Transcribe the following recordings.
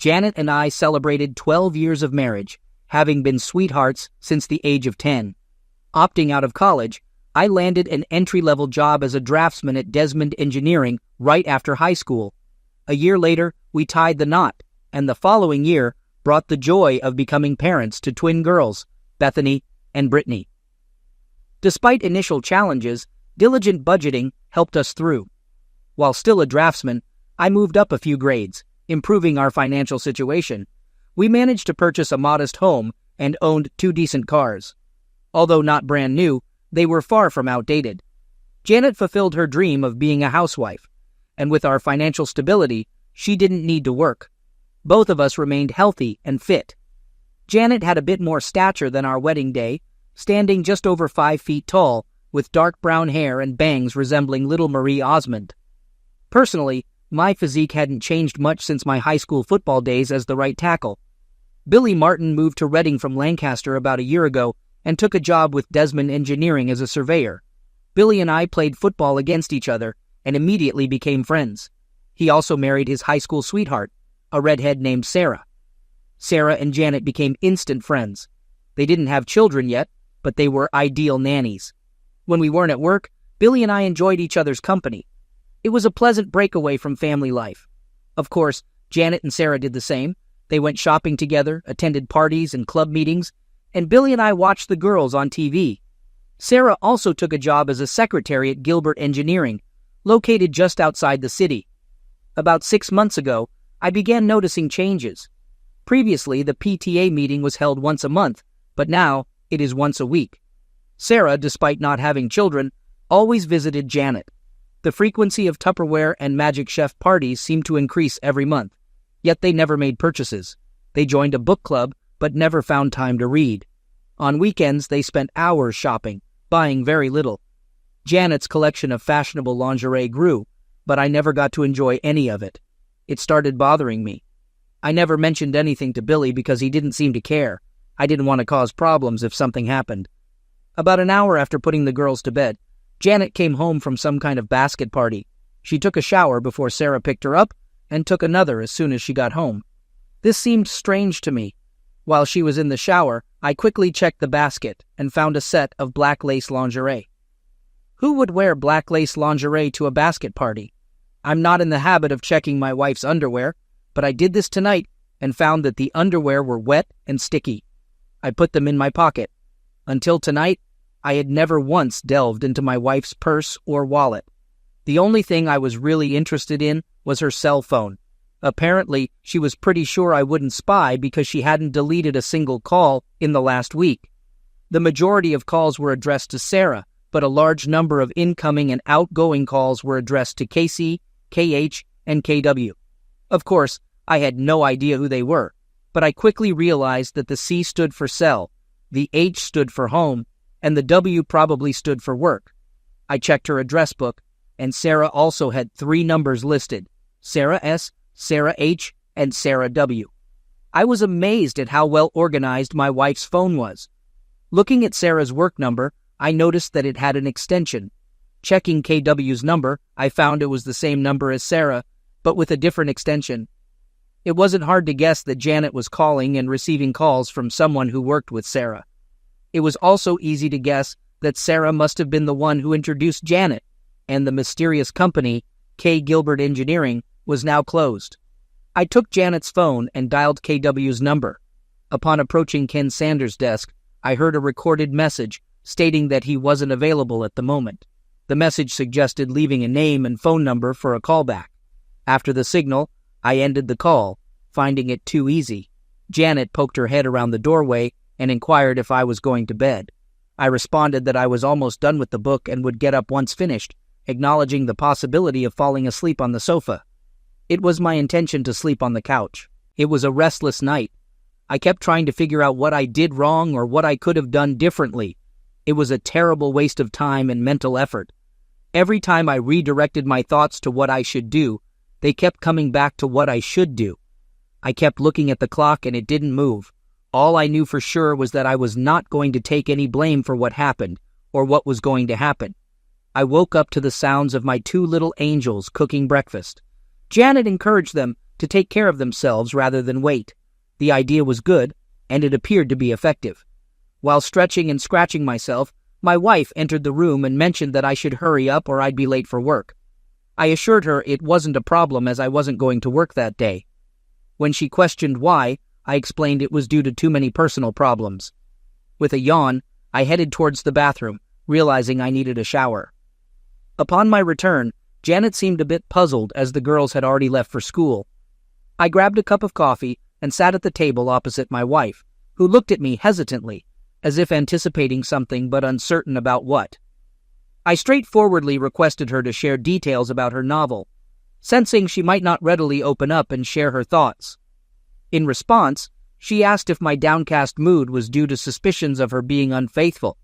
Janet and I celebrated 12 years of marriage, having been sweethearts since the age of 10. Opting out of college, I landed an entry-level job as a draftsman at Desmond Engineering right after high school. A year later, we tied the knot, and the following year brought the joy of becoming parents to twin girls, Bethany and Brittany. Despite initial challenges, diligent budgeting helped us through. While still a draftsman, I moved up a few grades, improving our financial situation. We managed to purchase a modest home and owned 2 decent cars. Although not brand new, they were far from outdated. Janet fulfilled her dream of being a housewife, and with our financial stability, she didn't need to work. Both of us remained healthy and fit. Janet had a bit more stature than our wedding day, standing just over 5 feet tall, with dark brown hair and bangs resembling little Marie Osmond. Personally, my physique hadn't changed much since my high school football days as the right tackle. Billy Martin moved to Reading from Lancaster about a year ago and took a job with Desmond Engineering as a surveyor. Billy and I played football against each other and immediately became friends. He also married his high school sweetheart, a redhead named Sarah. Sarah and Janet became instant friends. They didn't have children yet, but they were ideal nannies. When we weren't at work, Billy and I enjoyed each other's company. It was a pleasant breakaway from family life. Of course, Janet and Sarah did the same. They went shopping together, attended parties and club meetings, and Billy and I watched the girls on TV. Sarah also took a job as a secretary at Gilbert Engineering, located just outside the city. About 6 months ago, I began noticing changes. Previously, the PTA meeting was held once a month, but now it is once a week. Sarah, despite not having children, always visited Janet. The frequency of Tupperware and Magic Chef parties seemed to increase every month, yet they never made purchases. They joined a book club, but never found time to read. On weekends, they spent hours shopping, buying very little. Janet's collection of fashionable lingerie grew, but I never got to enjoy any of it. It started bothering me. I never mentioned anything to Billy because he didn't seem to care. I didn't want to cause problems if something happened. About an hour after putting the girls to bed, Janet came home from some kind of basket party. She took a shower before Sarah picked her up and took another as soon as she got home. This seemed strange to me. While she was in the shower, I quickly checked the basket and found a set of black lace lingerie. Who would wear black lace lingerie to a basket party? I'm not in the habit of checking my wife's underwear, but I did this tonight and found that the underwear were wet and sticky. I put them in my pocket. Until tonight, I had never once delved into my wife's purse or wallet. The only thing I was really interested in was her cell phone. Apparently, she was pretty sure I wouldn't spy because she hadn't deleted a single call in the last week. The majority of calls were addressed to Sarah, but a large number of incoming and outgoing calls were addressed to KC, KH, and KW. Of course, I had no idea who they were, but I quickly realized that the C stood for cell, the H stood for home, and the W probably stood for work. I checked her address book, and Sarah also had 3 numbers listed: Sarah S., Sarah H., and Sarah W. I was amazed at how well organized my wife's phone was. Looking at Sarah's work number, I noticed that it had an extension. Checking KW's number, I found it was the same number as Sarah, but with a different extension. It wasn't hard to guess that Janet was calling and receiving calls from someone who worked with Sarah. It was also easy to guess that Sarah must have been the one who introduced Janet, and the mysterious company, K. Gilbert Engineering, was now closed. I took Janet's phone and dialed KW's number. Upon approaching Ken Sanders' desk, I heard a recorded message stating that he wasn't available at the moment. The message suggested leaving a name and phone number for a callback. After the signal, I ended the call, finding it too easy. Janet poked her head around the doorway and inquired if I was going to bed. I responded that I was almost done with the book and would get up once finished, acknowledging the possibility of falling asleep on the sofa. It was my intention to sleep on the couch. It was a restless night. I kept trying to figure out what I did wrong or what I could have done differently. It was a terrible waste of time and mental effort. Every time I redirected my thoughts to what I should do, they kept coming back to what I should do. I kept looking at the clock and it didn't move. All I knew for sure was that I was not going to take any blame for what happened or what was going to happen. I woke up to the sounds of my 2 little angels cooking breakfast. Janet encouraged them to take care of themselves rather than wait. The idea was good, and it appeared to be effective. While stretching and scratching myself, my wife entered the room and mentioned that I should hurry up or I'd be late for work. I assured her it wasn't a problem as I wasn't going to work that day. When she questioned why, I explained it was due to too many personal problems. With a yawn, I headed towards the bathroom, realizing I needed a shower. Upon my return, Janet seemed a bit puzzled as the girls had already left for school. I grabbed a cup of coffee and sat at the table opposite my wife, who looked at me hesitantly, as if anticipating something but uncertain about what. I straightforwardly requested her to share details about her novel, sensing she might not readily open up and share her thoughts. In response, she asked if my downcast mood was due to suspicions of her being unfaithful.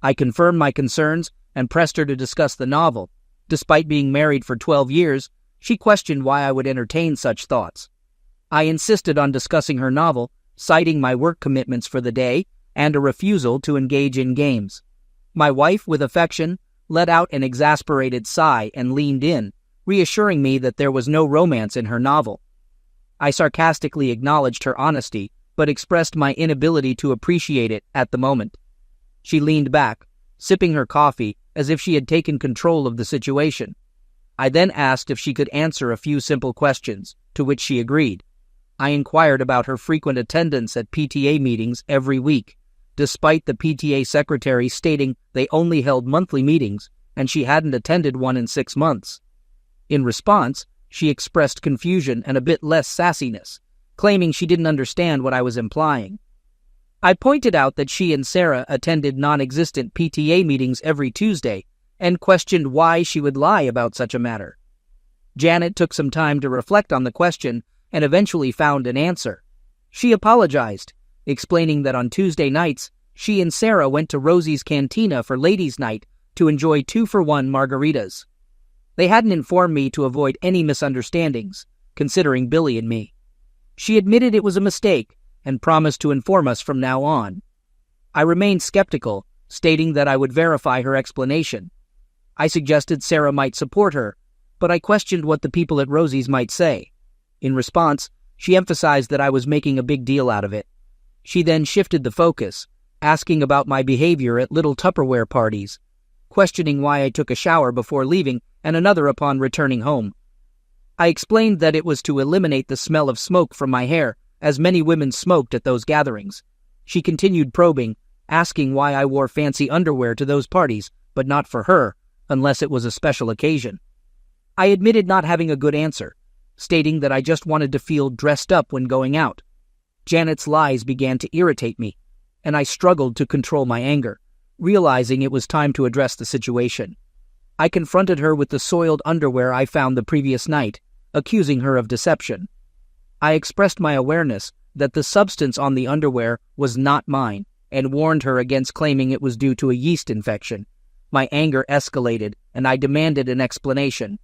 I confirmed my concerns and pressed her to discuss the novel. Despite being married for 12 years, she questioned why I would entertain such thoughts. I insisted on discussing her novel, citing my work commitments for the day and a refusal to engage in games. My wife, with affection, let out an exasperated sigh and leaned in, reassuring me that there was no romance in her novel. I sarcastically acknowledged her honesty, but expressed my inability to appreciate it at the moment. She leaned back, sipping her coffee as if she had taken control of the situation. I then asked if she could answer a few simple questions, to which she agreed. I inquired about her frequent attendance at PTA meetings every week, despite the PTA secretary stating they only held monthly meetings and she hadn't attended one in 6 months. In response, she expressed confusion and a bit less sassiness, claiming she didn't understand what I was implying. I pointed out that she and Sarah attended non-existent PTA meetings every Tuesday and questioned why she would lie about such a matter. Janet took some time to reflect on the question and eventually found an answer. She apologized, explaining that on Tuesday nights, she and Sarah went to Rosie's Cantina for ladies' night to enjoy 2-for-1 margaritas. They hadn't informed me to avoid any misunderstandings, considering Billy and me. She admitted it was a mistake and promised to inform us from now on. I remained skeptical, stating that I would verify her explanation. I suggested Sarah might support her, but I questioned what the people at Rosie's might say. In response, she emphasized that I was making a big deal out of it. She then shifted the focus, asking about my behavior at little Tupperware parties, questioning why I took a shower before leaving and another upon returning home. I explained that it was to eliminate the smell of smoke from my hair, as many women smoked at those gatherings. She continued probing, asking why I wore fancy underwear to those parties, but not for her, unless it was a special occasion. I admitted not having a good answer, stating that I just wanted to feel dressed up when going out. Janet's lies began to irritate me, and I struggled to control my anger, realizing it was time to address the situation. I confronted her with the soiled underwear I found the previous night, accusing her of deception. I expressed my awareness that the substance on the underwear was not mine, and warned her against claiming it was due to a yeast infection. My anger escalated, and I demanded an explanation.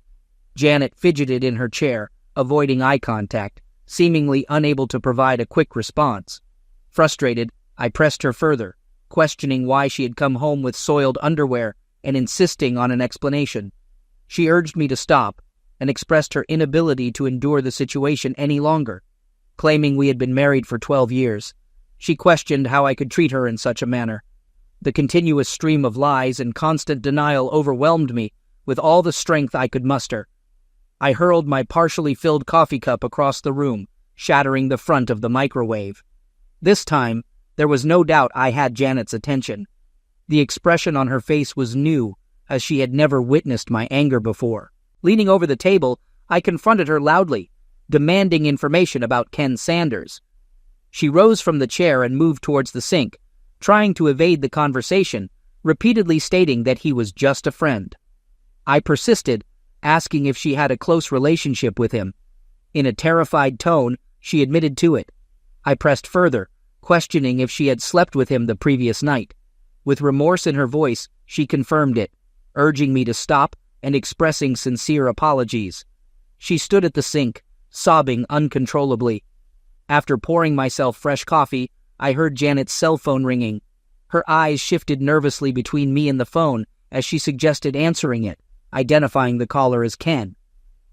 Janet fidgeted in her chair, avoiding eye contact, seemingly unable to provide a quick response. Frustrated, I pressed her further, questioning why she had come home with soiled underwear and insisting on an explanation. She urged me to stop and expressed her inability to endure the situation any longer, claiming we had been married for 12 years. She questioned how I could treat her in such a manner. The continuous stream of lies and constant denial overwhelmed me with all the strength I could muster. I hurled my partially filled coffee cup across the room, shattering the front of the microwave. This time, there was no doubt I had Janet's attention. The expression on her face was new, as she had never witnessed my anger before. Leaning over the table, I confronted her loudly, demanding information about Ken Sanders. She rose from the chair and moved towards the sink, trying to evade the conversation, repeatedly stating that he was just a friend. I persisted, asking if she had a close relationship with him. In a terrified tone, she admitted to it. I pressed further, questioning if she had slept with him the previous night. With remorse in her voice, she confirmed it, urging me to stop and expressing sincere apologies. She stood at the sink, sobbing uncontrollably. After pouring myself fresh coffee, I heard Janet's cell phone ringing. Her eyes shifted nervously between me and the phone as she suggested answering it, identifying the caller as Ken.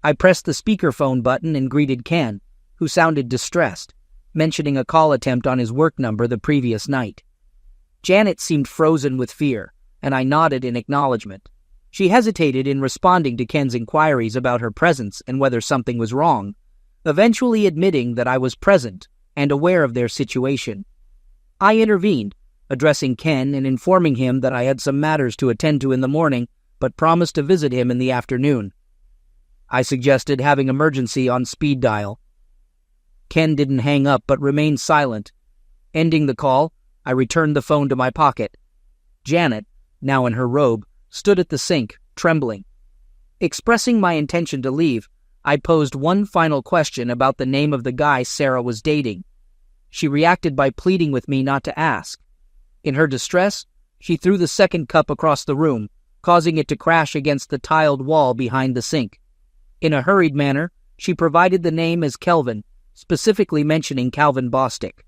I pressed the speakerphone button and greeted Ken, who sounded distressed, mentioning a call attempt on his work number the previous night. Janet seemed frozen with fear, and I nodded in acknowledgement. She hesitated in responding to Ken's inquiries about her presence and whether something was wrong, eventually admitting that I was present and aware of their situation. I intervened, addressing Ken and informing him that I had some matters to attend to in the morning, but promised to visit him in the afternoon. I suggested having emergency on speed dial. Ken didn't hang up but remained silent. Ending the call, I returned the phone to my pocket. Janet, now in her robe, stood at the sink, trembling. Expressing my intention to leave, I posed one final question about the name of the guy Sarah was dating. She reacted by pleading with me not to ask. In her distress, she threw the second cup across the room, causing it to crash against the tiled wall behind the sink. In a hurried manner, she provided the name as Kelvin, specifically mentioning Calvin Bostic.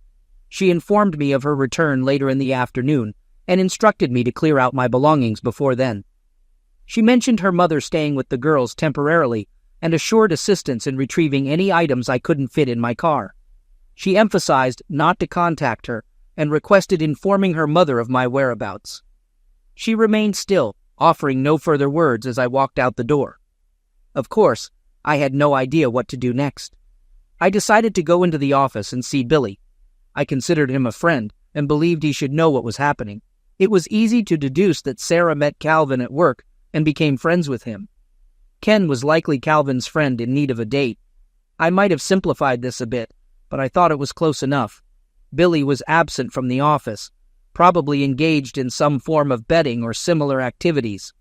She informed me of her return later in the afternoon and instructed me to clear out my belongings before then. She mentioned her mother staying with the girls temporarily and assured assistance in retrieving any items I couldn't fit in my car. She emphasized not to contact her and requested informing her mother of my whereabouts. She remained still, offering no further words as I walked out the door. Of course, I had no idea what to do next. I decided to go into the office and see Billy. I considered him a friend and believed he should know what was happening. It was easy to deduce that Sarah met Calvin at work and became friends with him. Ken was likely Calvin's friend in need of a date. I might have simplified this a bit, but I thought it was close enough. Billy was absent from the office, probably engaged in some form of betting or similar activities.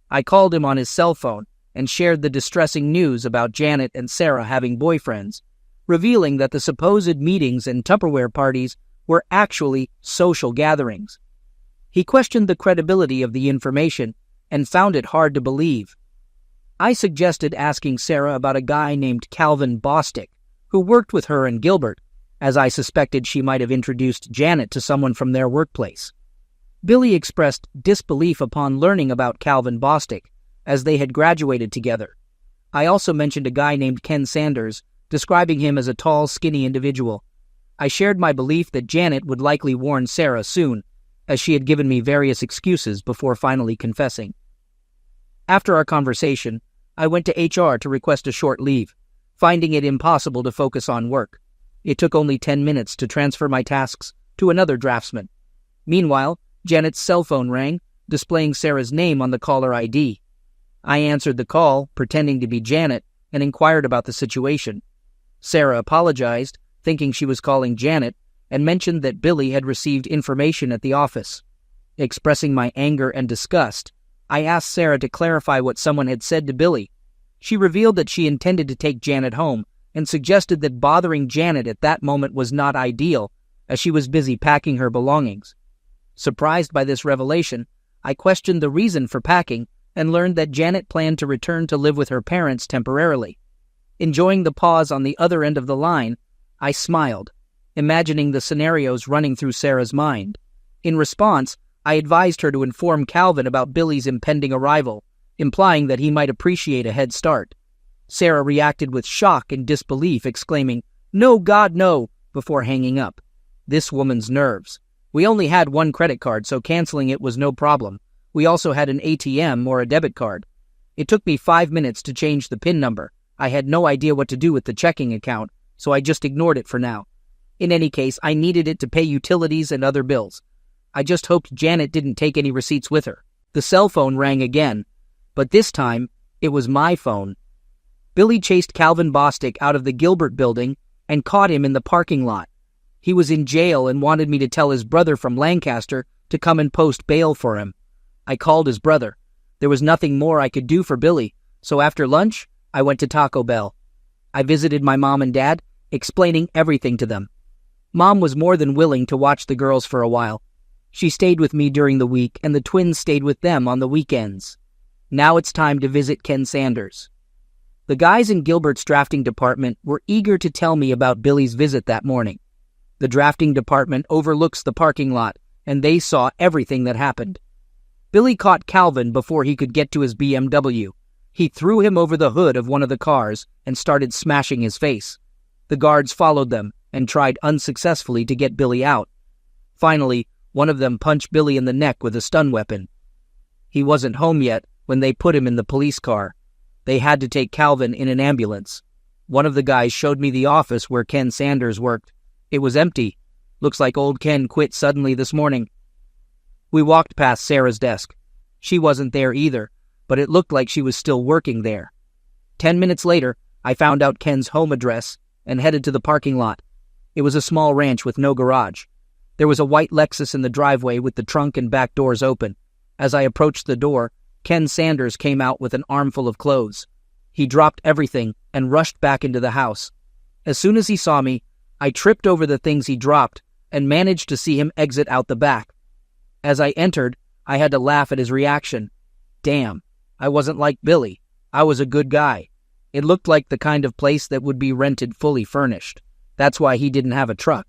I called him on his cell phone and shared the distressing news about Janet and Sarah having boyfriends, revealing that the supposed meetings and Tupperware parties were actually social gatherings. He questioned the credibility of the information and found it hard to believe. I suggested asking Sarah about a guy named Calvin Bostic, who worked with her and Gilbert, as I suspected she might have introduced Janet to someone from their workplace. Billy expressed disbelief upon learning about Calvin Bostic, as they had graduated together. I also mentioned a guy named Ken Sanders, describing him as a tall, skinny individual. I shared my belief that Janet would likely warn Sarah soon, as she had given me various excuses before finally confessing. After our conversation, I went to HR to request a short leave, finding it impossible to focus on work. It took only 10 minutes to transfer my tasks to another draftsman. Meanwhile, Janet's cell phone rang, displaying Sarah's name on the caller ID. I answered the call, pretending to be Janet, and inquired about the situation. Sarah apologized, thinking she was calling Janet, and mentioned that Billy had received information at the office. Expressing my anger and disgust, I asked Sarah to clarify what someone had said to Billy. She revealed that she intended to take Janet home and suggested that bothering Janet at that moment was not ideal, as she was busy packing her belongings. Surprised by this revelation, I questioned the reason for packing and learned that Janet planned to return to live with her parents temporarily. Enjoying the pause on the other end of the line, I smiled, imagining the scenarios running through Sarah's mind. In response, I advised her to inform Calvin about Billy's impending arrival, implying that he might appreciate a head start. Sarah reacted with shock and disbelief, exclaiming, "No, God, no," before hanging up. This woman's nerves. We only had one credit card, so canceling it was no problem. We also had an ATM or a debit card. It took me 5 minutes to change the PIN number. I had no idea what to do with the checking account, so I just ignored it for now. In any case, I needed it to pay utilities and other bills. I just hoped Janet didn't take any receipts with her. The cell phone rang again, but this time, it was my phone. Billy chased Calvin Bostic out of the Gilbert building and caught him in the parking lot. He was in jail and wanted me to tell his brother from Lancaster to come and post bail for him. I called his brother. There was nothing more I could do for Billy, so after lunch, I went to Taco Bell. I visited my mom and dad, explaining everything to them. Mom was more than willing to watch the girls for a while. She stayed with me during the week, and the twins stayed with them on the weekends. Now it's time to visit Ken Sanders. The guys in Gilbert's drafting department were eager to tell me about Billy's visit that morning. The drafting department overlooks the parking lot, and they saw everything that happened. Billy caught Calvin before he could get to his BMW. He threw him over the hood of one of the cars and started smashing his face. The guards followed them and tried unsuccessfully to get Billy out. Finally, one of them punched Billy in the neck with a stun weapon. He wasn't home yet when they put him in the police car. They had to take Calvin in an ambulance. One of the guys showed me the office where Ken Sanders worked. It was empty. Looks like old Ken quit suddenly this morning. We walked past Sarah's desk. She wasn't there either, but it looked like she was still working there. 10 minutes later, I found out Ken's home address and headed to the parking lot. It was a small ranch with no garage. There was a white Lexus in the driveway with the trunk and back doors open. As I approached the door, Ken Sanders came out with an armful of clothes. He dropped everything and rushed back into the house. As soon as he saw me, I tripped over the things he dropped and managed to see him exit out the back. As I entered, I had to laugh at his reaction. Damn, I wasn't like Billy. I was a good guy. It looked like the kind of place that would be rented fully furnished. That's why he didn't have a truck.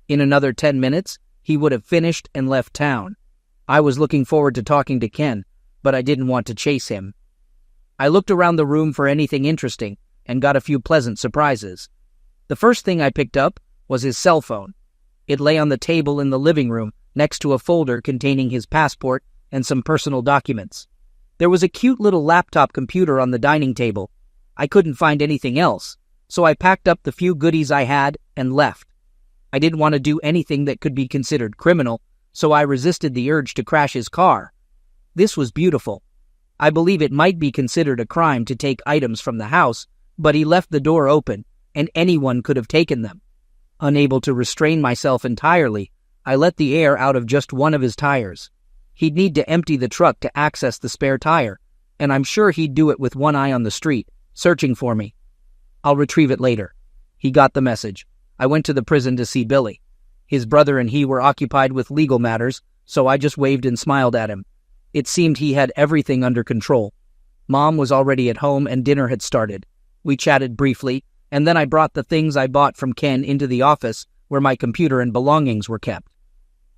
In another 10 minutes, he would have finished and left town. I was looking forward to talking to Ken, but I didn't want to chase him. I looked around the room for anything interesting and got a few pleasant surprises. The first thing I picked up was his cell phone. It lay on the table in the living room next to a folder containing his passport and some personal documents. There was a cute little laptop computer on the dining table. I couldn't find anything else, so I packed up the few goodies I had and left. I didn't want to do anything that could be considered criminal, so I resisted the urge to crash his car. This was beautiful. I believe it might be considered a crime to take items from the house, but he left the door open, and anyone could have taken them. Unable to restrain myself entirely, I let the air out of just one of his tires. He'd need to empty the truck to access the spare tire, and I'm sure he'd do it with one eye on the street, searching for me. I'll retrieve it later. He got the message. I went to the prison to see Billy. His brother and he were occupied with legal matters, so I just waved and smiled at him. It seemed he had everything under control. Mom was already at home and dinner had started. We chatted briefly, and then I brought the things I bought from Ken into the office where my computer and belongings were kept.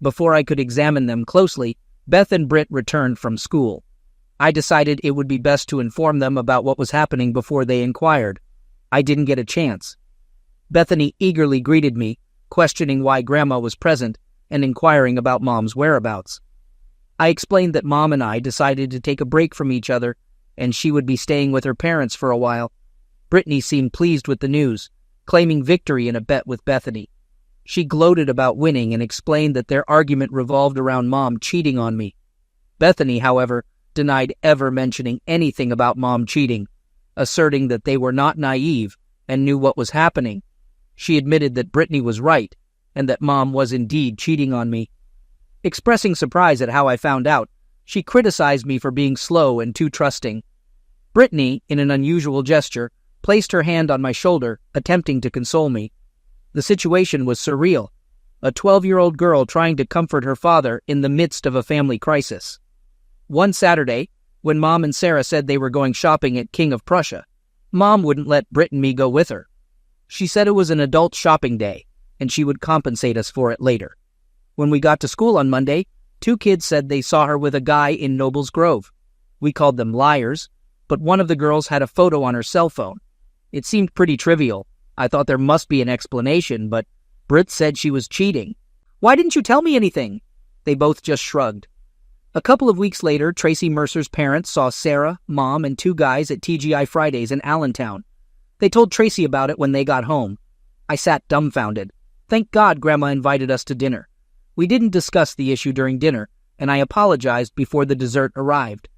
Before I could examine them closely, Beth and Britt returned from school. I decided it would be best to inform them about what was happening before they inquired. I didn't get a chance. Bethany eagerly greeted me, questioning why Grandma was present and inquiring about Mom's whereabouts. I explained that Mom and I decided to take a break from each other, and she would be staying with her parents for a while. Brittany seemed pleased with the news, claiming victory in a bet with Bethany. She gloated about winning and explained that their argument revolved around Mom cheating on me. Bethany, however, denied ever mentioning anything about Mom cheating, asserting that they were not naive and knew what was happening. She admitted that Brittany was right and that Mom was indeed cheating on me. Expressing surprise at how I found out, she criticized me for being slow and too trusting. Brittany, in an unusual gesture, placed her hand on my shoulder, attempting to console me. The situation was surreal. A 12-year-old girl trying to comfort her father in the midst of a family crisis. One Saturday, when Mom and Sarah said they were going shopping at King of Prussia, Mom wouldn't let Britt and me go with her. She said it was an adult shopping day, and she would compensate us for it later. When we got to school on Monday, 2 kids said they saw her with a guy in Nobles Grove. We called them liars, but one of the girls had a photo on her cell phone. It seemed pretty trivial. I thought there must be an explanation, but Britt said she was cheating. "Why didn't you tell me anything?" They both just shrugged. A couple of weeks later, Tracy Mercer's parents saw Sarah, Mom, and 2 guys at TGI Fridays in Allentown. They told Tracy about it when they got home. I sat dumbfounded. Thank God Grandma invited us to dinner. We didn't discuss the issue during dinner, and I apologized before the dessert arrived.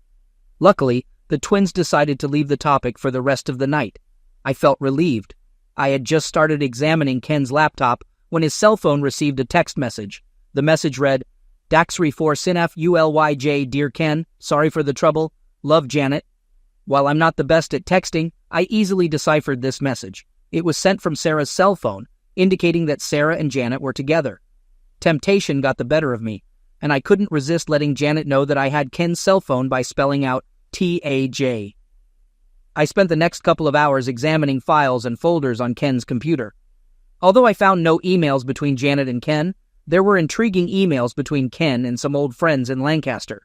Luckily, the twins decided to leave the topic for the rest of the night. I felt relieved. I had just started examining Ken's laptop when his cell phone received a text message. The message read, "Daxry 4 Sinaf ULYJ, Dear Ken, sorry for the trouble. Love, Janet." While I'm not the best at texting, I easily deciphered this message. It was sent from Sarah's cell phone, indicating that Sarah and Janet were together. Temptation got the better of me, and I couldn't resist letting Janet know that I had Ken's cell phone by spelling out TAJ. I spent the next couple of hours examining files and folders on Ken's computer. Although I found no emails between Janet and Ken, there were intriguing emails between Ken and some old friends in Lancaster.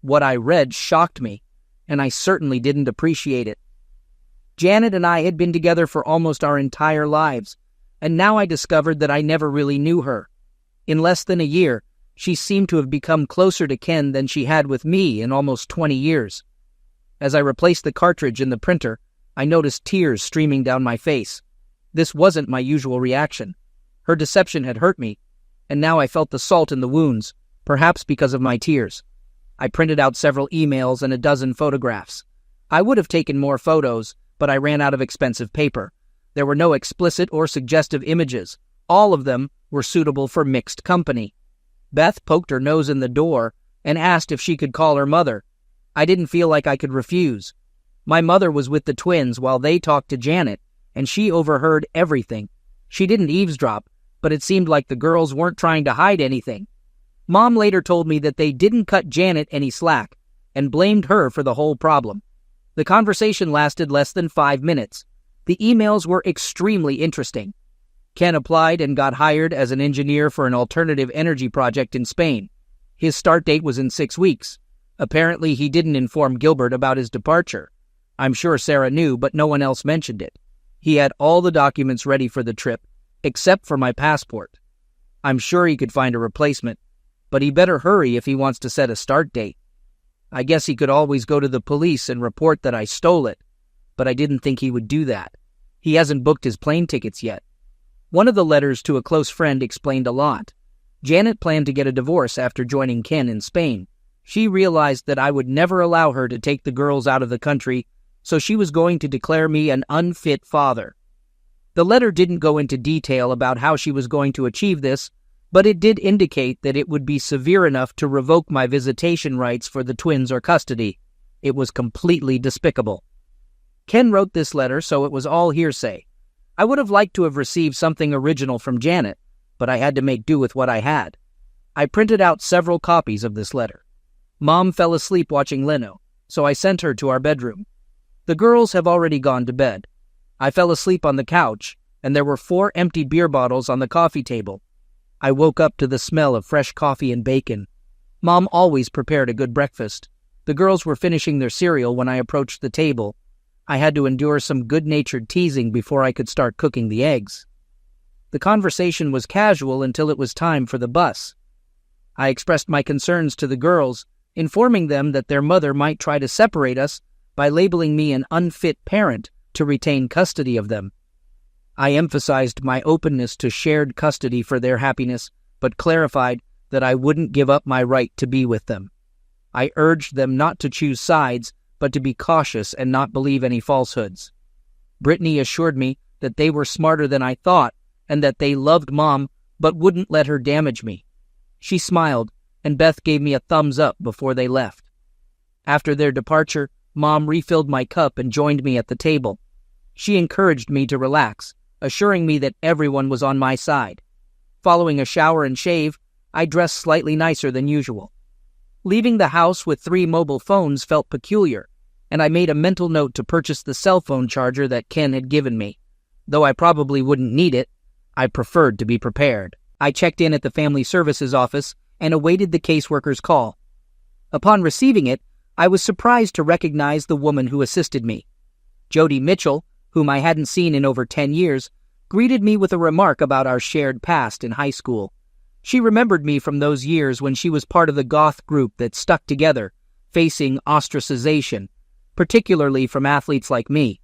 What I read shocked me. and I certainly didn't appreciate it. Janet and I had been together for almost our entire lives, and now I discovered that I never really knew her. In less than a year, she seemed to have become closer to Ken than she had with me in almost 20 years. As I replaced the cartridge in the printer, I noticed tears streaming down my face. This wasn't my usual reaction. Her deception had hurt me, and now I felt the salt in the wounds, perhaps because of my tears. I printed out several emails and a dozen photographs. I would have taken more photos, but I ran out of expensive paper. There were no explicit or suggestive images. All of them were suitable for mixed company. Beth poked her nose in the door and asked if she could call her mother. I didn't feel like I could refuse. My mother was with the twins while they talked to Janet, and she overheard everything. She didn't eavesdrop, but it seemed like the girls weren't trying to hide anything. Mom later told me that they didn't cut Janet any slack and blamed her for the whole problem. The conversation lasted less than 5 minutes. The emails were extremely interesting. Ken applied and got hired as an engineer for an alternative energy project in Spain. His start date was in 6 weeks. Apparently, he didn't inform Gilbert about his departure. I'm sure Sarah knew, but no one else mentioned it. He had all the documents ready for the trip, except for my passport. I'm sure he could find a replacement, but he better hurry if he wants to set a start date. I guess he could always go to the police and report that I stole it, but I didn't think he would do that. He hasn't booked his plane tickets yet. One of the letters to a close friend explained a lot. Janet planned to get a divorce after joining Ken in Spain. She realized that I would never allow her to take the girls out of the country, so she was going to declare me an unfit father. The letter didn't go into detail about how she was going to achieve this, but it did indicate that it would be severe enough to revoke my visitation rights for the twins or custody. It was completely despicable. Ken wrote this letter, so it was all hearsay. I would have liked to have received something original from Janet, but I had to make do with what I had. I printed out several copies of this letter. Mom fell asleep watching Leno, so I sent her to our bedroom. The girls have already gone to bed. I fell asleep on the couch, and there were 4 empty beer bottles on the coffee table. I woke up to the smell of fresh coffee and bacon. Mom always prepared a good breakfast. The girls were finishing their cereal when I approached the table. I had to endure some good-natured teasing before I could start cooking the eggs. The conversation was casual until it was time for the bus. I expressed my concerns to the girls, informing them that their mother might try to separate us by labeling me an unfit parent to retain custody of them. I emphasized my openness to shared custody for their happiness, but clarified that I wouldn't give up my right to be with them. I urged them not to choose sides, but to be cautious and not believe any falsehoods. Brittany assured me that they were smarter than I thought and that they loved Mom but wouldn't let her damage me. She smiled, and Beth gave me a thumbs up before they left. After their departure, Mom refilled my cup and joined me at the table. She encouraged me to relax, assuring me that everyone was on my side. Following a shower and shave, I dressed slightly nicer than usual. Leaving the house with 3 mobile phones felt peculiar, and I made a mental note to purchase the cell phone charger that Ken had given me. Though I probably wouldn't need it, I preferred to be prepared. I checked in at the Family Services office and awaited the caseworker's call. Upon receiving it, I was surprised to recognize the woman who assisted me. Jody Mitchell, whom I hadn't seen in over 10 years, greeted me with a remark about our shared past in high school. She remembered me from those years when she was part of the goth group that stuck together, facing ostracization, particularly from athletes like me.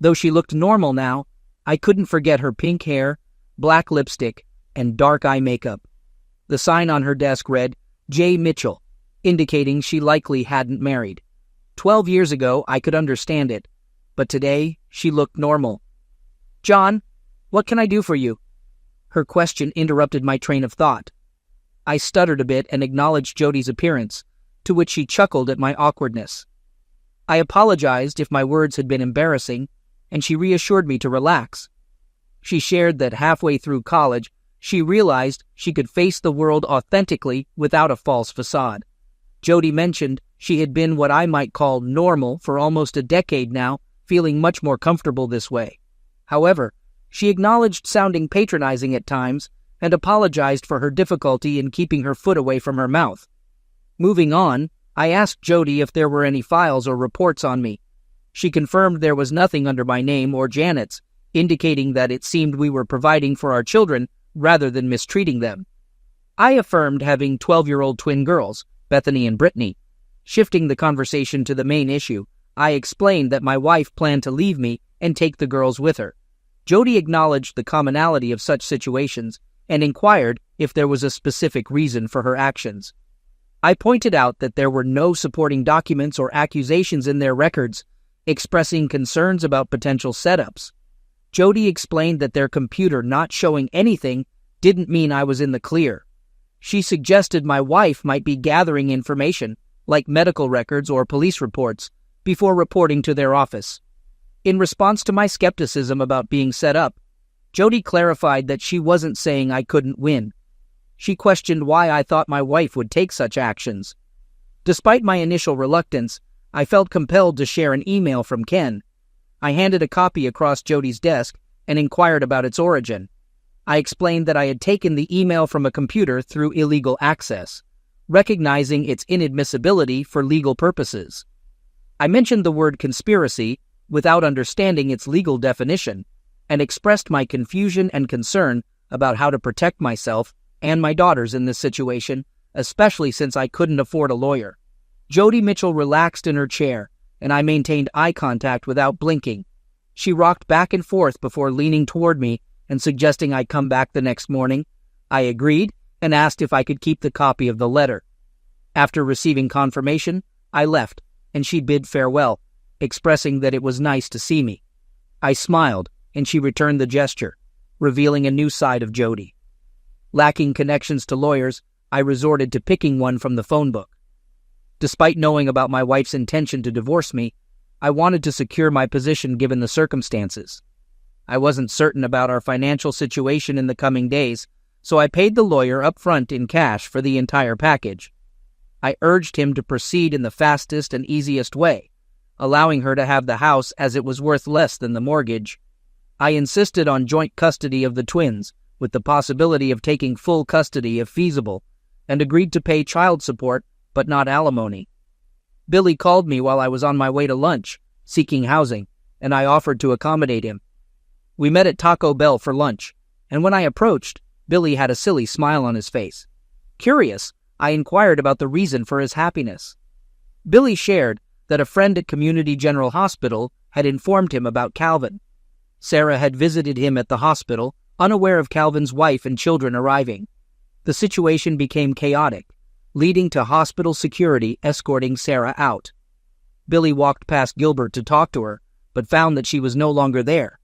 Though she looked normal now, I couldn't forget her pink hair, black lipstick, and dark eye makeup. The sign on her desk read, J. Mitchell, indicating she likely hadn't married. 12 years ago, I could understand it, but today, she looked normal. John, what can I do for you? Her question interrupted my train of thought. I stuttered a bit and acknowledged Jody's appearance, to which she chuckled at my awkwardness. I apologized if my words had been embarrassing, and she reassured me to relax. She shared that halfway through college, she realized she could face the world authentically without a false facade. Jody mentioned she had been what I might call normal for almost a decade now, feeling much more comfortable this way. However, she acknowledged sounding patronizing at times and apologized for her difficulty in keeping her foot away from her mouth. Moving on, I asked Jody if there were any files or reports on me. She confirmed there was nothing under my name or Janet's, indicating that it seemed we were providing for our children rather than mistreating them. I affirmed having 12-year-old twin girls, Bethany and Brittany. Shifting the conversation to the main issue, I explained that my wife planned to leave me and take the girls with her. Jody acknowledged the commonality of such situations and inquired if there was a specific reason for her actions. I pointed out that there were no supporting documents or accusations in their records, expressing concerns about potential setups. Jody explained that their computer not showing anything didn't mean I was in the clear. She suggested my wife might be gathering information, like medical records or police reports, before reporting to their office. In response to my skepticism about being set up, Jody clarified that she wasn't saying I couldn't win. She questioned why I thought my wife would take such actions. Despite my initial reluctance, I felt compelled to share an email from Ken. I handed a copy across Jody's desk and inquired about its origin. I explained that I had taken the email from a computer through illegal access, recognizing its inadmissibility for legal purposes. I mentioned the word conspiracy without understanding its legal definition, and expressed my confusion and concern about how to protect myself and my daughters in this situation, especially since I couldn't afford a lawyer. Jody Mitchell relaxed in her chair, and I maintained eye contact without blinking. She rocked back and forth before leaning toward me and suggesting I come back the next morning. I agreed and asked if I could keep the copy of the letter. After receiving confirmation, I left, and she bid farewell, expressing that it was nice to see me. I smiled, and she returned the gesture, revealing a new side of Jody. Lacking connections to lawyers, I resorted to picking one from the phone book. Despite knowing about my wife's intention to divorce me, I wanted to secure my position given the circumstances. I wasn't certain about our financial situation in the coming days, so I paid the lawyer up front in cash for the entire package. I urged him to proceed in the fastest and easiest way, allowing her to have the house as it was worth less than the mortgage. I insisted on joint custody of the twins, with the possibility of taking full custody if feasible, and agreed to pay child support but not alimony. Billy called me while I was on my way to lunch, seeking housing, and I offered to accommodate him. We met at Taco Bell for lunch, and when I approached, Billy had a silly smile on his face. Curious, I inquired about the reason for his happiness. Billy shared that a friend at Community General Hospital had informed him about Calvin. Sarah had visited him at the hospital, unaware of Calvin's wife and children arriving. The situation became chaotic, leading to hospital security escorting Sarah out. Billy walked past Gilbert to talk to her, but found that she was no longer there.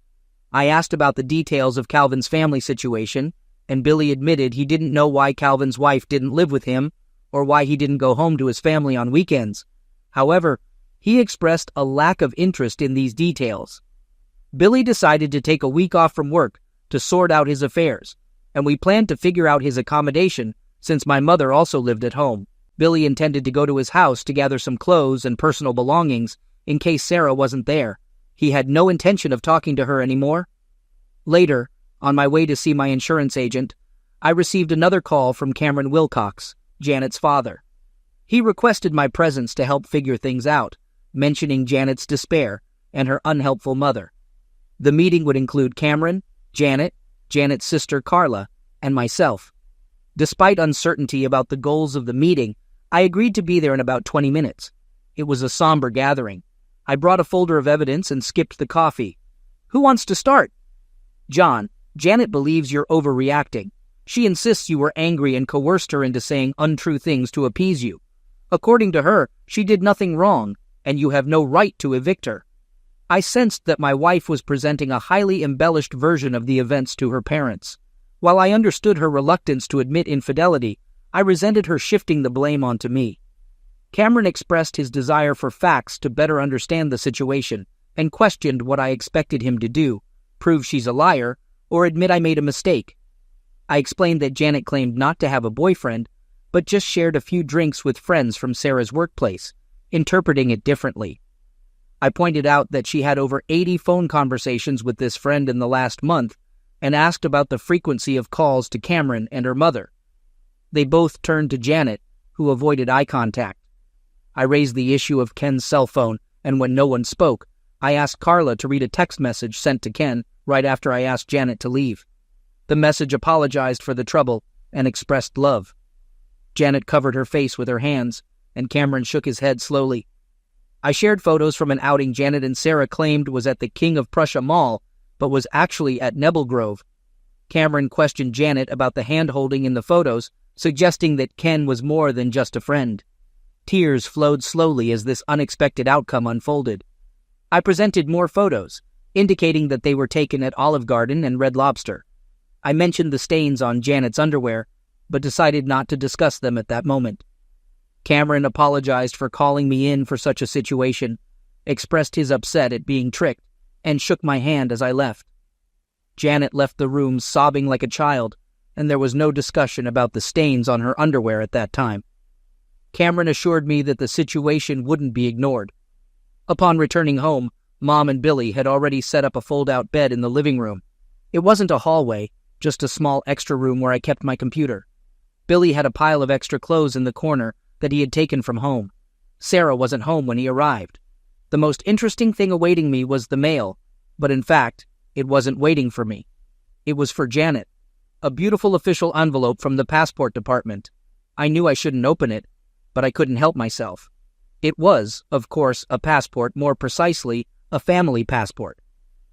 I asked about the details of Calvin's family situation, and Billy admitted he didn't know why Calvin's wife didn't live with him or why he didn't go home to his family on weekends. However, he expressed a lack of interest in these details. Billy decided to take a week off from work to sort out his affairs, and we planned to figure out his accommodation since my mother also lived at home. Billy intended to go to his house to gather some clothes and personal belongings in case Sarah wasn't there. He had no intention of talking to her anymore. Later, on my way to see my insurance agent, I received another call from Cameron Wilcox, Janet's father. He requested my presence to help figure things out, mentioning Janet's despair and her unhelpful mother. The meeting would include Cameron, Janet, Janet's sister Carla, and myself. Despite uncertainty about the goals of the meeting, I agreed to be there in about 20 minutes. It was a somber gathering. I brought a folder of evidence and skipped the coffee. Who wants to start? John, Janet believes you're overreacting. She insists you were angry and coerced her into saying untrue things to appease you. According to her, she did nothing wrong, and you have no right to evict her. I sensed that my wife was presenting a highly embellished version of the events to her parents. While I understood her reluctance to admit infidelity, I resented her shifting the blame onto me. Cameron expressed his desire for facts to better understand the situation and questioned what I expected him to do, prove she's a liar, or admit I made a mistake. I explained that Janet claimed not to have a boyfriend, but just shared a few drinks with friends from Sarah's workplace, interpreting it differently. I pointed out that she had over 80 phone conversations with this friend in the last month, and asked about the frequency of calls to Cameron and her mother. They both turned to Janet, who avoided eye contact. I raised the issue of Ken's cell phone, and when no one spoke, I asked Carla to read a text message sent to Ken right after I asked Janet to leave. The message apologized for the trouble and expressed love. Janet covered her face with her hands, and Cameron shook his head slowly. I shared photos from an outing Janet and Sarah claimed was at the King of Prussia Mall, but was actually at Nebelgrove. Cameron questioned Janet about the hand-holding in the photos, suggesting that Ken was more than just a friend. Tears flowed slowly as this unexpected outcome unfolded. I presented more photos, indicating that they were taken at Olive Garden and Red Lobster. I mentioned the stains on Janet's underwear, but decided not to discuss them at that moment. Cameron apologized for calling me in for such a situation, expressed his upset at being tricked, and shook my hand as I left. Janet left the room sobbing like a child, and there was no discussion about the stains on her underwear at that time. Cameron assured me that the situation wouldn't be ignored. Upon returning home, Mom and Billy had already set up a fold-out bed in the living room. It wasn't a hallway, just a small extra room where I kept my computer. Billy had a pile of extra clothes in the corner that he had taken from home. Sarah wasn't home when he arrived. The most interesting thing awaiting me was the mail, but in fact, it wasn't waiting for me. It was for Janet. A beautiful official envelope from the passport department. I knew I shouldn't open it, but I couldn't help myself. It was, of course, a passport, more precisely, a family passport.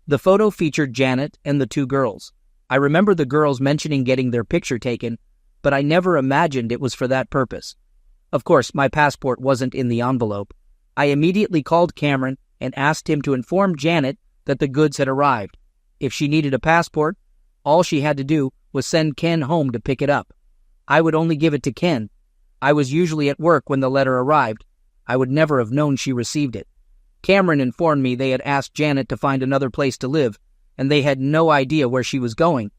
The photo featured Janet and the two girls. I remember the girls mentioning getting their picture taken, but I never imagined it was for that purpose. Of course, my passport wasn't in the envelope. I immediately called Cameron and asked him to inform Janet that the goods had arrived. If she needed a passport, all she had to do was send Ken home to pick it up. I would only give it to Ken. I was usually at work when the letter arrived. I would never have known she received it. Cameron informed me they had asked Janet to find another place to live, and they had no idea where she was going.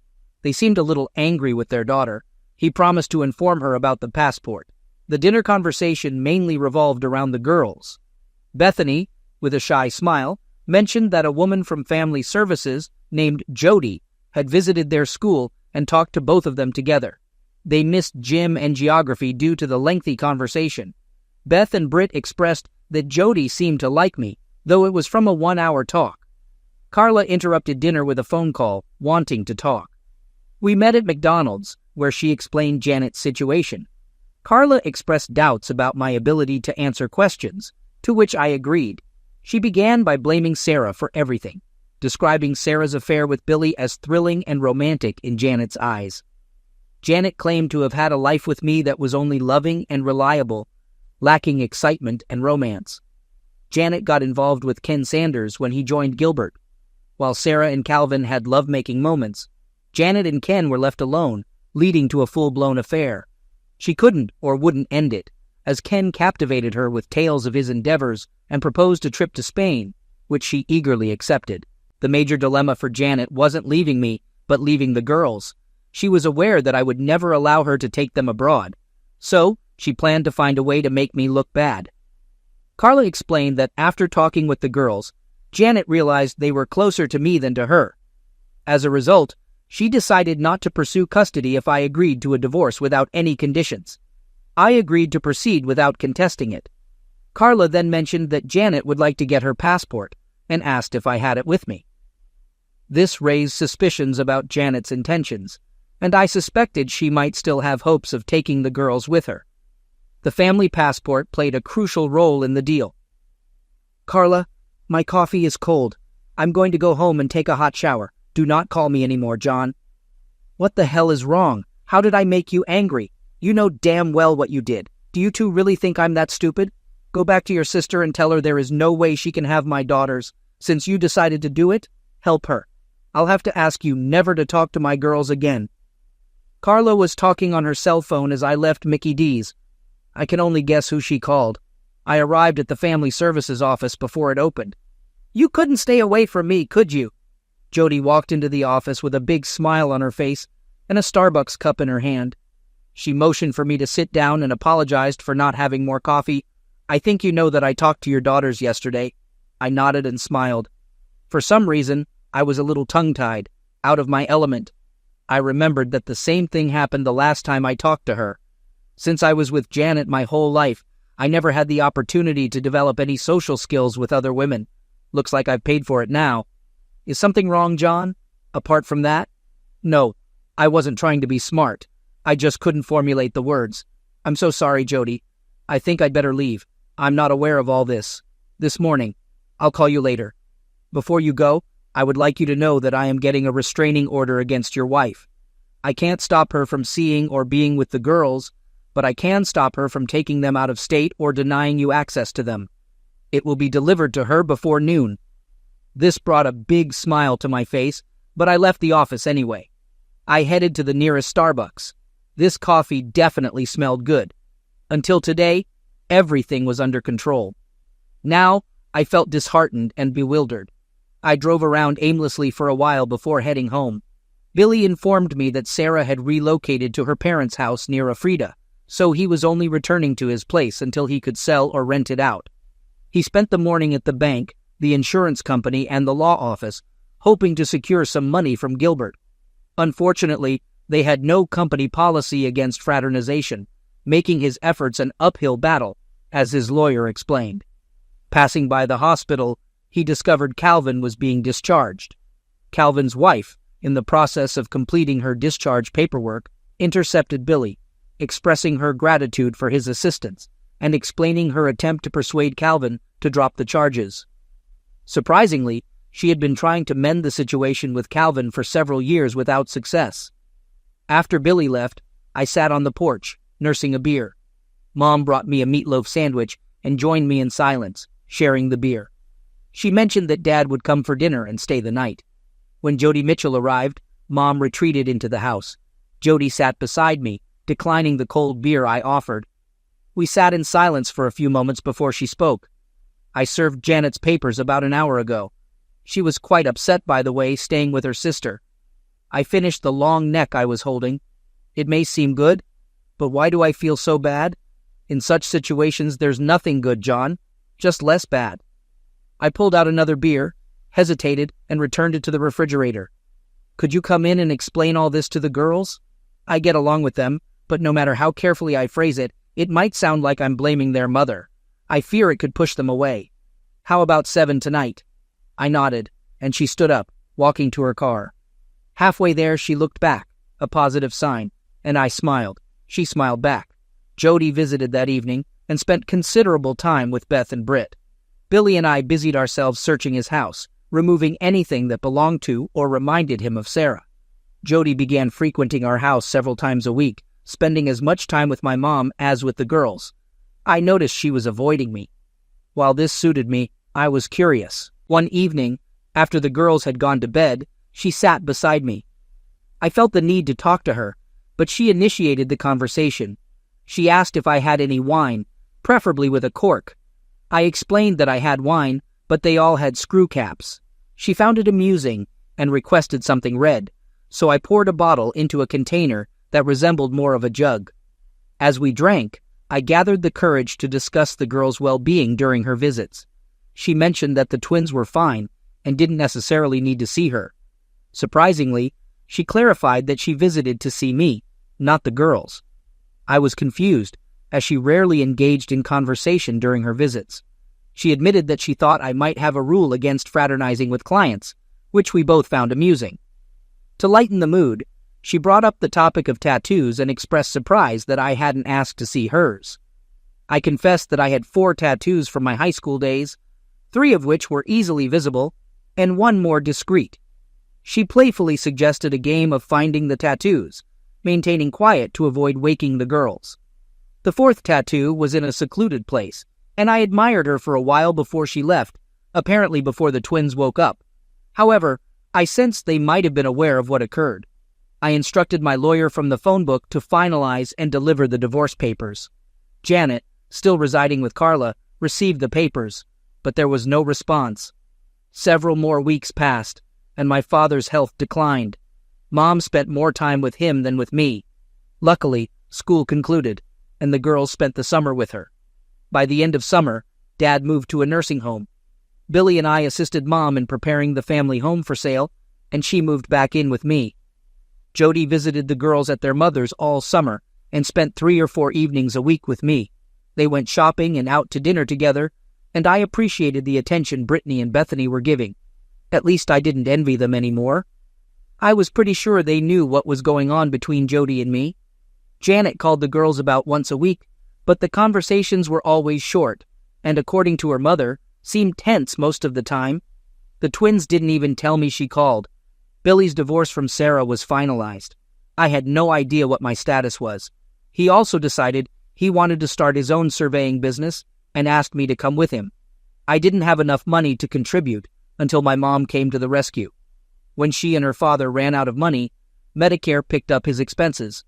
They seemed a little angry with their daughter. He promised to inform her about the passport. The dinner conversation mainly revolved around the girls. Bethany, with a shy smile, mentioned that a woman from Family Services named Jody had visited their school and talked to both of them together. They missed gym and geography due to the lengthy conversation. Beth and Britt expressed that Jody seemed to like me, though it was from a 1-hour talk. Carla interrupted dinner with a phone call, wanting to talk. We met at McDonald's, where she explained Janet's situation. Carla expressed doubts about my ability to answer questions, to which I agreed. She began by blaming Sarah for everything, describing Sarah's affair with Billy as thrilling and romantic in Janet's eyes. Janet claimed to have had a life with me that was only loving and reliable, lacking excitement and romance. Janet got involved with Ken Sanders when he joined Gilbert. While Sarah and Calvin had love-making moments, Janet and Ken were left alone, leading to a full-blown affair. She couldn't or wouldn't end it, as Ken captivated her with tales of his endeavors and proposed a trip to Spain, which she eagerly accepted. The major dilemma for Janet wasn't leaving me, but leaving the girls. She was aware that I would never allow her to take them abroad, so she planned to find a way to make me look bad. Carla explained that after talking with the girls, Janet realized they were closer to me than to her. As a result, she decided not to pursue custody if I agreed to a divorce without any conditions. I agreed to proceed without contesting it. Carla then mentioned that Janet would like to get her passport and asked if I had it with me. This raised suspicions about Janet's intentions, and I suspected she might still have hopes of taking the girls with her. The family passport played a crucial role in the deal. Carla, my coffee is cold. I'm going to go home and take a hot shower. Do not call me anymore, John. What the hell is wrong? How did I make you angry? You know damn well what you did. Do you two really think I'm that stupid? Go back to your sister and tell her there is no way she can have my daughters. Since you decided to do it, help her. I'll have to ask you never to talk to my girls again. Carla was talking on her cell phone as I left Mickey D's. I can only guess who she called. I arrived at the Family Services office before it opened. You couldn't stay away from me, could you? Jody walked into the office with a big smile on her face and a Starbucks cup in her hand. She motioned for me to sit down and apologized for not having more coffee. I think you know that I talked to your daughters yesterday. I nodded and smiled. For some reason, I was a little tongue-tied, out of my element. I remembered that the same thing happened the last time I talked to her. Since I was with Janet my whole life, I never had the opportunity to develop any social skills with other women. Looks like I've paid for it now. Is something wrong, John? Apart from that? No, I wasn't trying to be smart. I just couldn't formulate the words. I'm so sorry, Jody. I think I'd better leave. I'm not aware of all this. This morning. I'll call you later. Before you go, I would like you to know that I am getting a restraining order against your wife. I can't stop her from seeing or being with the girls, but I can stop her from taking them out of state or denying you access to them. It will be delivered to her before noon. This brought a big smile to my face, but I left the office anyway. I headed to the nearest Starbucks. This coffee definitely smelled good. Until today, everything was under control. Now, I felt disheartened and bewildered. I drove around aimlessly for a while before heading home. Billy informed me that Sarah had relocated to her parents' house near Afrida, so he was only returning to his place until he could sell or rent it out. He spent the morning at the bank, the insurance company, and the law office, hoping to secure some money from Gilbert. Unfortunately, they had no company policy against fraternization, making his efforts an uphill battle, as his lawyer explained. Passing by the hospital, he discovered Calvin was being discharged. Calvin's wife, in the process of completing her discharge paperwork, intercepted Billy, expressing her gratitude for his assistance and explaining her attempt to persuade Calvin to drop the charges. Surprisingly, she had been trying to mend the situation with Calvin for several years without success. After Billy left, I sat on the porch, nursing a beer. Mom brought me a meatloaf sandwich and joined me in silence, sharing the beer. She mentioned that Dad would come for dinner and stay the night. When Jody Mitchell arrived, Mom retreated into the house. Jody sat beside me, declining the cold beer I offered. We sat in silence for a few moments before she spoke. I served Janet's papers about an hour ago. She was quite upset, by the way, staying with her sister. I finished the long neck I was holding. It may seem good, but why do I feel so bad? In such situations, there's nothing good, John, just less bad. I pulled out another beer, hesitated, and returned it to the refrigerator. Could you come in and explain all this to the girls? I get along with them, but no matter how carefully I phrase it, it might sound like I'm blaming their mother. I fear it could push them away. How about 7 tonight? I nodded, and she stood up, walking to her car. Halfway there, she looked back, a positive sign, and I smiled. She smiled back. Jody visited that evening and spent considerable time with Beth and Britt. Billy and I busied ourselves searching his house, removing anything that belonged to or reminded him of Sarah. Jody began frequenting our house several times a week, spending as much time with my mom as with the girls. I noticed she was avoiding me. While this suited me, I was curious. One evening, after the girls had gone to bed, she sat beside me. I felt the need to talk to her, but she initiated the conversation. She asked if I had any wine, preferably with a cork. I explained that I had wine, but they all had screw caps. She found it amusing and requested something red, so I poured a bottle into a container that resembled more of a jug. As we drank, I gathered the courage to discuss the girl's well-being during her visits. She mentioned that the twins were fine and didn't necessarily need to see her. Surprisingly, she clarified that she visited to see me, not the girls. I was confused, as she rarely engaged in conversation during her visits. She admitted that she thought I might have a rule against fraternizing with clients, which we both found amusing. To lighten the mood, she brought up the topic of tattoos and expressed surprise that I hadn't asked to see hers. I confessed that I had 4 tattoos from my high school days, 3 of which were easily visible, and 1 more discreet. She playfully suggested a game of finding the tattoos, maintaining quiet to avoid waking the girls. The 4th tattoo was in a secluded place, and I admired her for a while before she left, apparently before the twins woke up. However, I sensed they might have been aware of what occurred. I instructed my lawyer from the phone book to finalize and deliver the divorce papers. Janet, still residing with Carla, received the papers, but there was no response. Several more weeks passed, and my father's health declined. Mom spent more time with him than with me. Luckily, school concluded, and the girls spent the summer with her. By the end of summer, Dad moved to a nursing home. Billy and I assisted Mom in preparing the family home for sale, and she moved back in with me. Jody visited the girls at their mother's all summer and spent 3 or 4 evenings a week with me. They went shopping and out to dinner together, and I appreciated the attention Brittany and Bethany were giving. At least I didn't envy them anymore. I was pretty sure they knew what was going on between Jody and me. Janet called the girls about once a week, but the conversations were always short, and according to her mother, seemed tense most of the time. The twins didn't even tell me she called. Billy's divorce from Sarah was finalized. I had no idea what my status was. He also decided he wanted to start his own surveying business and asked me to come with him. I didn't have enough money to contribute until my mom came to the rescue. When she and her father ran out of money, Medicare picked up his expenses.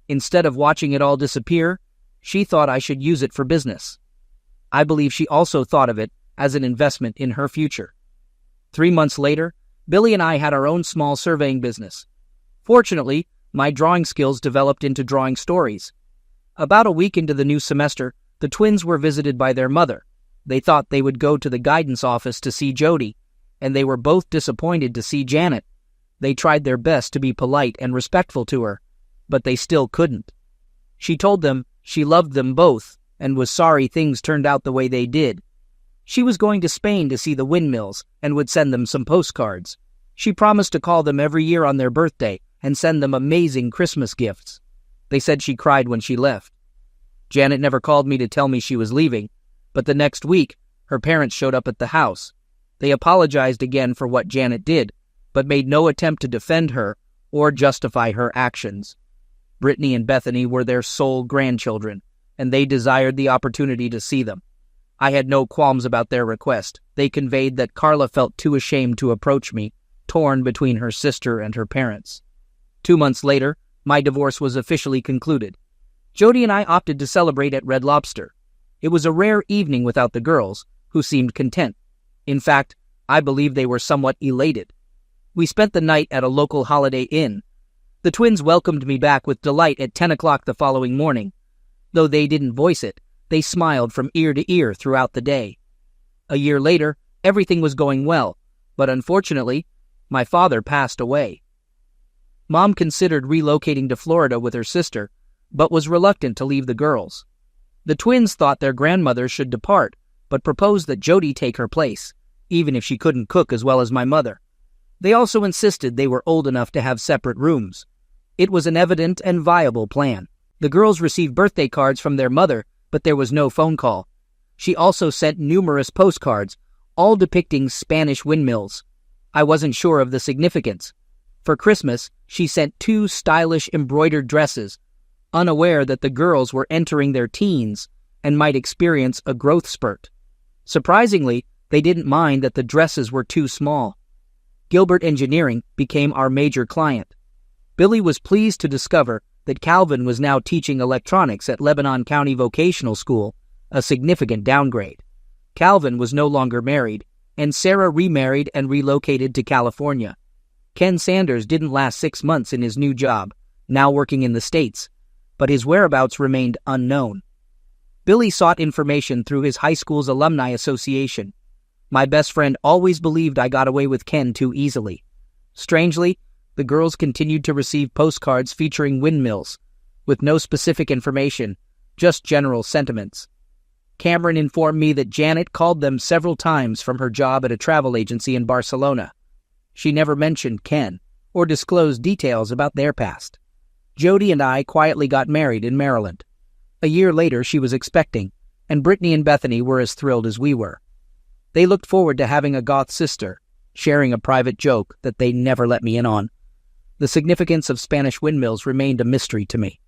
Instead of watching it all disappear, she thought I should use it for business. I believe she also thought of it as an investment in her future. 3 months later, Billy and I had our own small surveying business. Fortunately, my drawing skills developed into drawing stories. About a week into the new semester, the twins were visited by their mother. They thought they would go to the guidance office to see Jody, and they were both disappointed to see Janet. They tried their best to be polite and respectful to her, but they still couldn't. She told them she loved them both and was sorry things turned out the way they did. She was going to Spain to see the windmills and would send them some postcards. She promised to call them every year on their birthday and send them amazing Christmas gifts. They said she cried when she left. Janet never called me to tell me she was leaving, but the next week, her parents showed up at the house. They apologized again for what Janet did, but made no attempt to defend her or justify her actions. Brittany and Bethany were their sole grandchildren, and they desired the opportunity to see them. I had no qualms about their request. They conveyed that Carla felt too ashamed to approach me, torn between her sister and her parents. 2 months later, my divorce was officially concluded. Jody and I opted to celebrate at Red Lobster. It was a rare evening without the girls, who seemed content. In fact, I believe they were somewhat elated. We spent the night at a local Holiday Inn. The twins welcomed me back with delight at 10 o'clock the following morning. Though they didn't voice it, they smiled from ear to ear throughout the day. A year later, everything was going well, but unfortunately, my father passed away. Mom considered relocating to Florida with her sister, but was reluctant to leave the girls. The twins thought their grandmother should depart, but proposed that Jody take her place, even if she couldn't cook as well as my mother. They also insisted they were old enough to have separate rooms. It was an evident and viable plan. The girls received birthday cards from their mother, but there was no phone call. She also sent numerous postcards, all depicting Spanish windmills. I wasn't sure of the significance. For Christmas, she sent 2 stylish embroidered dresses, unaware that the girls were entering their teens and might experience a growth spurt. Surprisingly, they didn't mind that the dresses were too small. Gilbert Engineering became our major client. Billy was pleased to discover that Calvin was now teaching electronics at Lebanon County Vocational School, a significant downgrade. Calvin was no longer married, and Sarah remarried and relocated to California. Ken Sanders didn't last 6 months in his new job, now working in the States, but his whereabouts remained unknown. Billy sought information through his high school's alumni association. My best friend always believed I got away with Ken too easily. Strangely, the girls continued to receive postcards featuring windmills, with no specific information, just general sentiments. Cameron informed me that Janet called them several times from her job at a travel agency in Barcelona. She never mentioned Ken or disclosed details about their past. Jody and I quietly got married in Maryland. A year later, she was expecting, and Brittany and Bethany were as thrilled as we were. They looked forward to having a goth sister, sharing a private joke that they never let me in on. The significance of Spanish windmills remained a mystery to me.